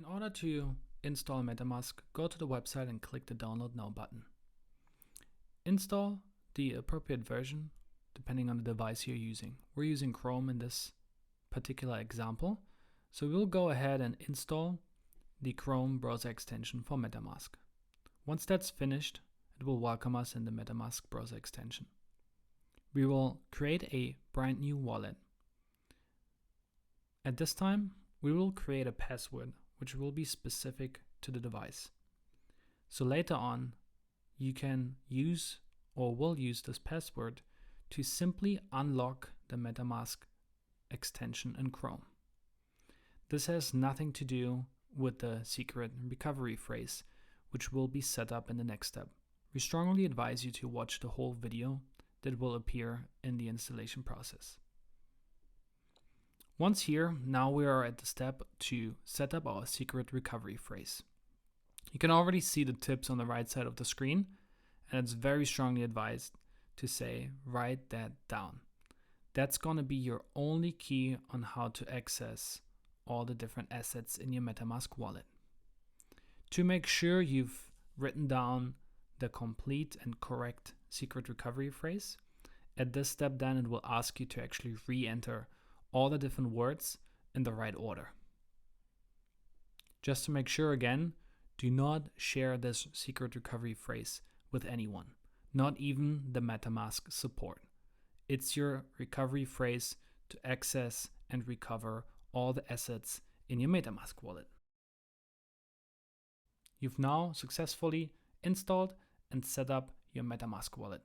order to install MetaMask, go to the website and click the Download Now button. Install the appropriate version depending on the device you're using. We're using Chrome in this particular example, so we'll go ahead and install the Chrome browser extension for MetaMask. Once that's finished, it will welcome us in the MetaMask browser extension. We will create a brand new wallet. At this time, we will create a password which will be specific to the device. So later on, you can use or will use this password to simply unlock the MetaMask extension in Chrome. This has nothing to do with the secret recovery phrase, which will be set up in the next step. We strongly advise you to watch the whole video that will appear in the installation process. Once here, now we are at the step to set up our secret recovery phrase. You can already see the tips on the right side of the screen, and it's very strongly advised to say, write that down. That's going to be your only key on how to access all the different assets in your MetaMask wallet. To make sure you've written down the complete and correct secret recovery phrase, at this step then it will ask you to actually re-enter all the different words in the right order. Just to make sure again, do not share this secret recovery phrase with anyone, not even the MetaMask support. It's your recovery phrase to access and recover all the assets in your MetaMask wallet. You've now successfully installed and set up your MetaMask wallet.